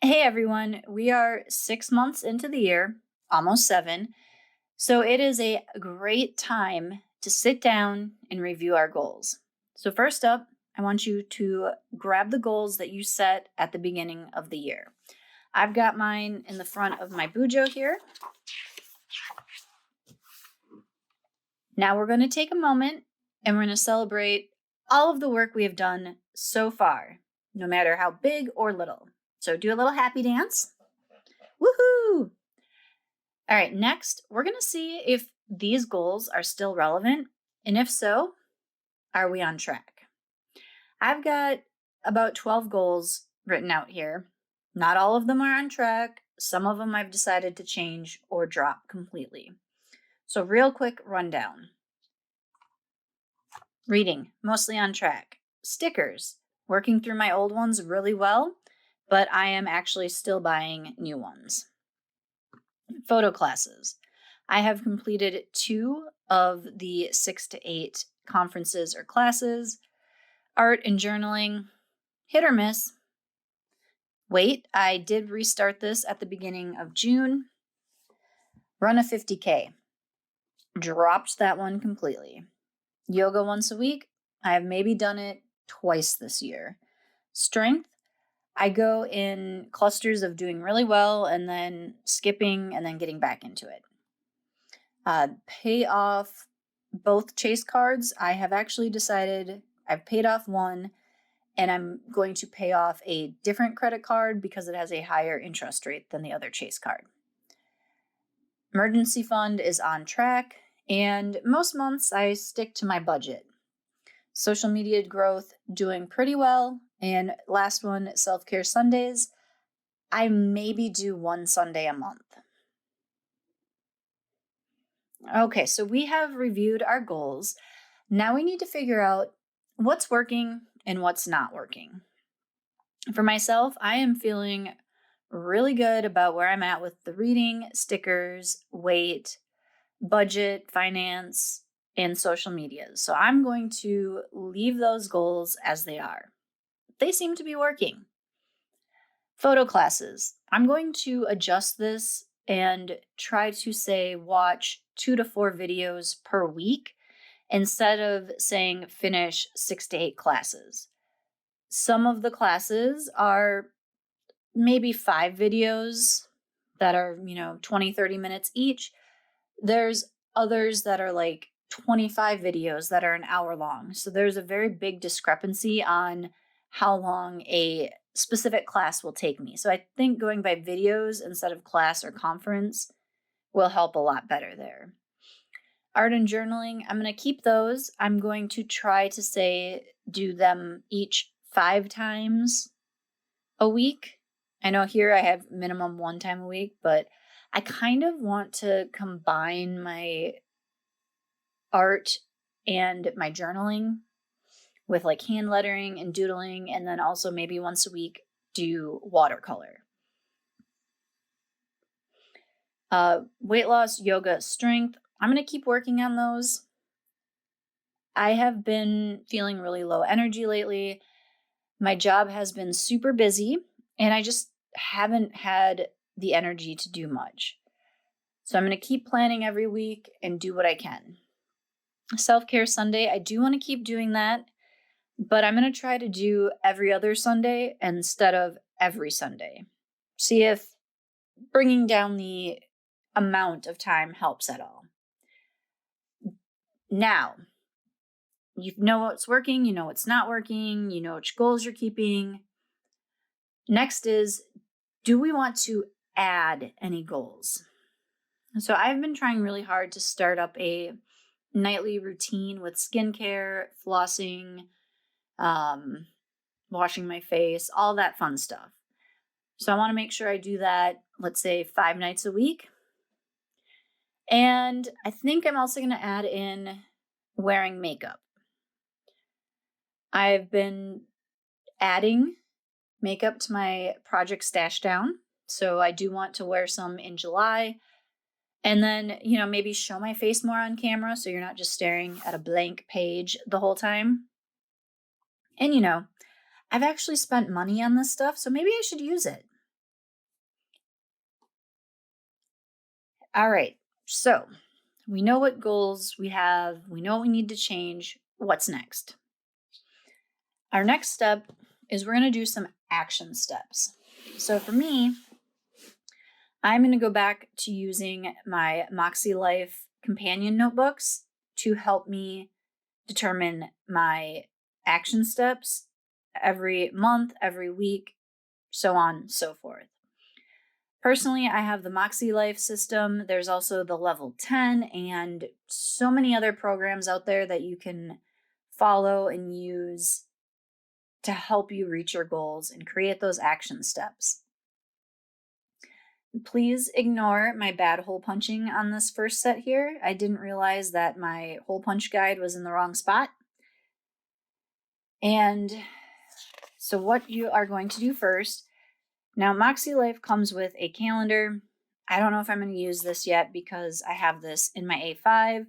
Hey everyone, we are 6 months into the year, almost seven. So it is a great time to sit down and review our goals. So, first up, I want you to grab the goals that you set at the beginning of the year. I've got mine in the front of my bujo here. Now we're going to take a moment and we're going to celebrate all of the work we have done so far, no matter how big or little. So, do a little happy dance. Woohoo! All right, next, we're going to see if these goals are still relevant. And if so, are we on track? I've got about 12 goals written out here. Not all of them are on track. Some of them I've decided to change or drop completely. So, real quick rundown. Reading, mostly on track. Stickers, working through my old ones really well, but I am actually still buying new ones. Photo classes. I have completed 2 of the 6 to 8 conferences or classes. Art and journaling, hit or miss. Wait, I did restart this at the beginning of June. Run a 50K. Dropped that one completely. Yoga once a week. I have maybe done it twice this year. Strength. I go in clusters of doing really well and then skipping and then getting back into it. Pay off both chase cards. I have actually decided I've paid off one and I'm going to pay off a different credit card because it has a higher interest rate than the other chase card. Emergency fund is on track, and most months I stick to my budget. Social media growth doing pretty well, and last one, self-care Sundays. I maybe do one Sunday a month. Okay, so we have reviewed our goals. Now we need to figure out what's working and what's not working. For myself, I am feeling really good about where I'm at with the reading, stickers, weight, budget, finance, and social media. So I'm going to leave those goals as they are. They seem to be working. Photo classes. I'm going to adjust this and try to say watch 2 to 4 videos per week instead of saying finish 6 to 8 classes. Some of the classes are maybe 5 videos that are, 20, 30 minutes each. There's others that are like 25 videos that are an hour long. So there's a very big discrepancy on how long a specific class will take me. So I think going by videos instead of class or conference will help a lot better there. Art and journaling, I'm going to keep those. I'm going to try to do them each 5 times a week. I know here I have minimum 1 time a week, but I kind of want to combine my art and my journaling with like hand lettering and doodling, and then also maybe once a week do watercolor. Weight loss, yoga, strength. I'm going to keep working on those. I have been feeling really low energy lately. My job has been super busy, and I just haven't had the energy to do much. So I'm going to keep planning every week and do what I can. Self-care Sunday, I do want to keep doing that, but I'm going to try to do every other Sunday instead of every Sunday. See if bringing down the amount of time helps at all. Now, you know what's working, you know what's not working, you know which goals you're keeping. Next is, do we want to add any goals? So I've been trying really hard to start up a nightly routine with skincare, flossing, washing my face, all that fun stuff. So I want to make sure I do that, let's say 5 nights a week. And I think I'm also going to add in wearing makeup. I've been adding makeup to my project stash down. So I do want to wear some in July. And then, maybe show my face more on camera so you're not just staring at a blank page the whole time. And, I've actually spent money on this stuff, so maybe I should use it. All right. So we know what goals we have, we know what we need to change. What's next? Our next step is we're going to do some action steps. So for me, I'm going to go back to using my makselife companion notebooks to help me determine my action steps every month, every week, so on, so forth. Personally, I have the makselife system. There's also the level 10 and so many other programs out there that you can follow and use to help you reach your goals and create those action steps. Please ignore my bad hole punching on this first set here. I didn't realize that my hole punch guide was in the wrong spot. And so what you are going to do first, now makselife comes with a calendar. I don't know if I'm going to use this yet because I have this in my A5,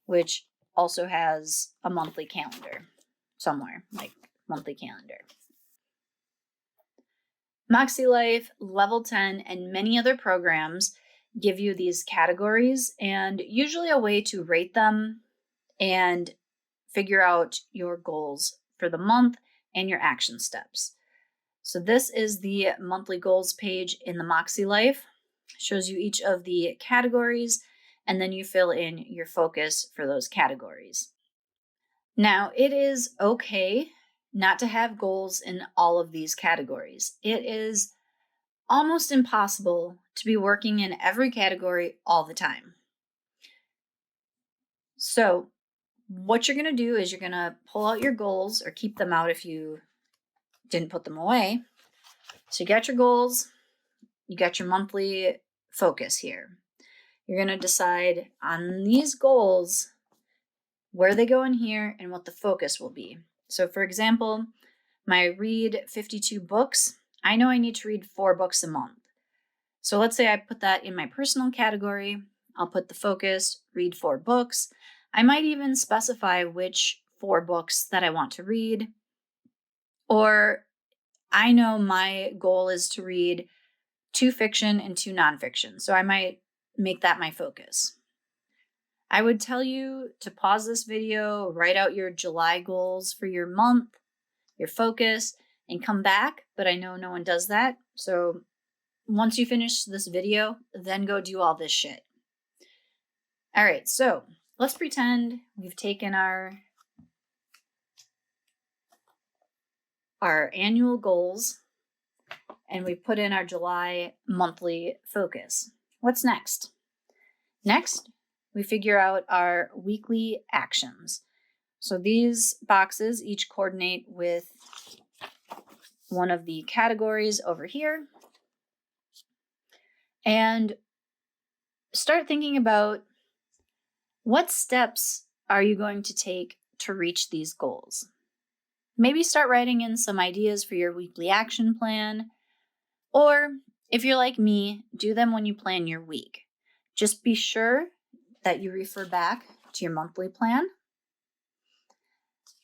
which also has a monthly calendar somewhere, like monthly calendar. makselife, Level 10, and many other programs give you these categories and usually a way to rate them and figure out your goals for the month and your action steps. So this is the monthly goals page in the makselife. Shows you each of the categories, and then you fill in your focus for those categories. Now, it is okay not to have goals in all of these categories. It is almost impossible to be working in every category all the time. So, what you're going to do is you're going to pull out your goals or keep them out if you didn't put them away. So, you got your goals, you got your monthly focus here. You're going to decide on these goals where they go in here and what the focus will be. So, for example, my read 52 books, I know I need to read 4 books a month. So, let's say I put that in my personal category. I'll put the focus, read 4 books. I might even specify which 4 books that I want to read. Or I know my goal is to read 2 fiction and 2 nonfiction. So I might make that my focus. I would tell you to pause this video, write out your July goals for your month, your focus, and come back. But I know no one does that. So once you finish this video, then go do all this shit. All right, so let's pretend we've taken our annual goals and we put in our July monthly focus. What's next? Next, we figure out our weekly actions. So these boxes each coordinate with one of the categories over here. And start thinking about what steps are you going to take to reach these goals. Maybe start writing in some ideas for your weekly action plan. Or if you're like me, do them when you plan your week. Just be sure that you refer back to your monthly plan.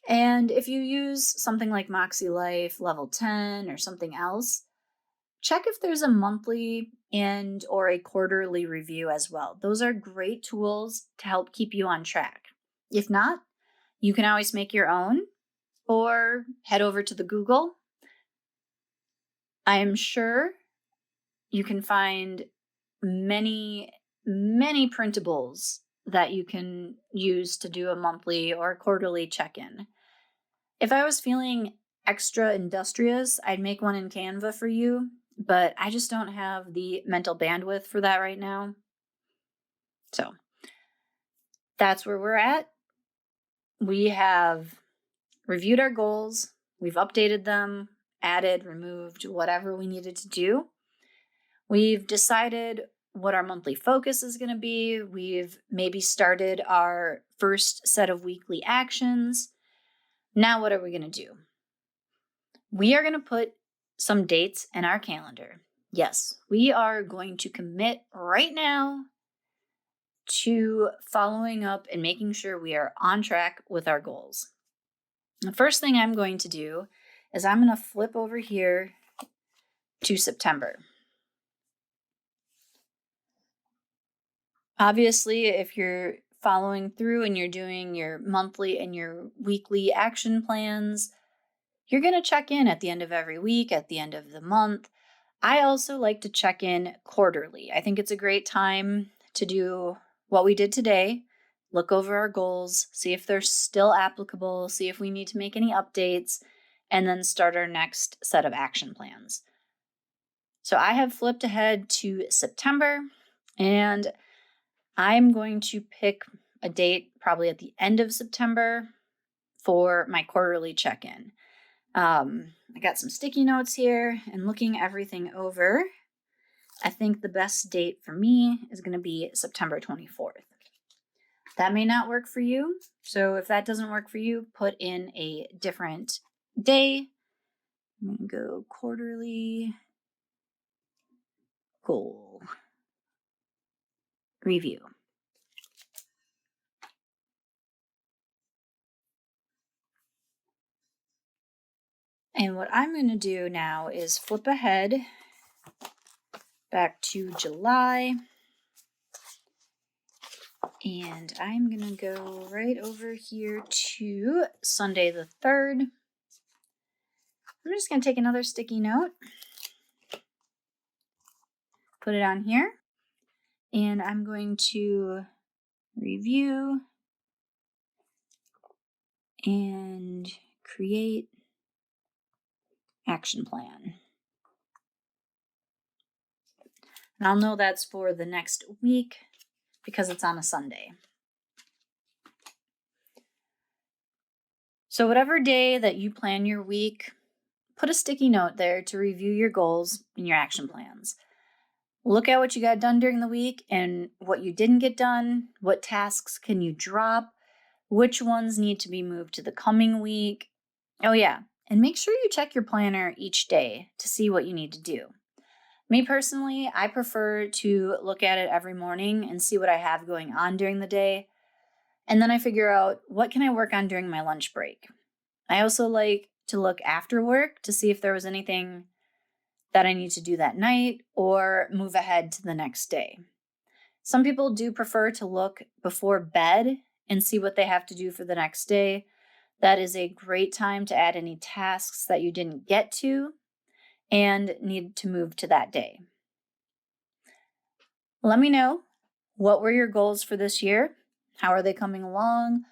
And if you use something like makselife, Level 10, or something else, check if there's a monthly and or a quarterly review as well. Those are great tools to help keep you on track. If not, you can always make your own or head over to the Google. I am sure you can find many printables that you can use to do a monthly or quarterly check-in. If I was feeling extra industrious, I'd make one in Canva for you, but I just don't have the mental bandwidth for that right now. So that's where we're at. We have reviewed our goals, we've updated them, added, removed, whatever we needed to do. We've decided what our monthly focus is going to be. We've maybe started our first set of weekly actions. Now, what are we going to do? We are going to put some dates in our calendar. Yes, we are going to commit right now to following up and making sure we are on track with our goals. The first thing I'm going to do is I'm going to flip over here to September. Obviously, if you're following through and you're doing your monthly and your weekly action plans, you're going to check in at the end of every week, at the end of the month. I also like to check in quarterly. I think it's a great time to do what we did today, look over our goals, see if they're still applicable, see if we need to make any updates, and then start our next set of action plans. So I have flipped ahead to September, and I'm going to pick a date probably at the end of September for my quarterly check-in. I got some sticky notes here and looking everything over. I think the best date for me is going to be September 24th. That may not work for you. So if that doesn't work for you, put in a different day. I'm going to go quarterly goal review. And what I'm going to do now is flip ahead back to July. And I'm going to go right over here to Sunday the 3rd. I'm just going to take another sticky note, put it on here, and I'm going to review and create action plan. And I'll know that's for the next week because it's on a Sunday. So whatever day that you plan your week, put a sticky note there to review your goals and your action plans. Look at what you got done during the week and what you didn't get done. What tasks can you drop? Which ones need to be moved to the coming week? Oh yeah, and make sure you check your planner each day to see what you need to do. Me personally, I prefer to look at it every morning and see what I have going on during the day. And then I figure out what can I work on during my lunch break. I also like to look after work to see if there was anything that I need to do that night or move ahead to the next day. Some people do prefer to look before bed and see what they have to do for the next day. That is a great time to add any tasks that you didn't get to and need to move to that day. Let me know, what were your goals for this year? How are they coming along?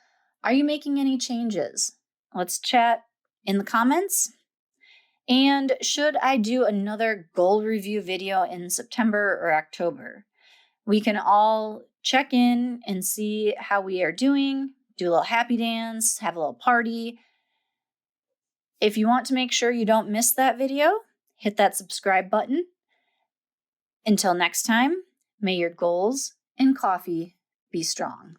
Are you making any changes? Let's chat in the comments. And should I do another goal review video in September or October? We can all check in and see how we are doing, do a little happy dance, have a little party. If you want to make sure you don't miss that video, hit that subscribe button. Until next time, may your goals and coffee be strong.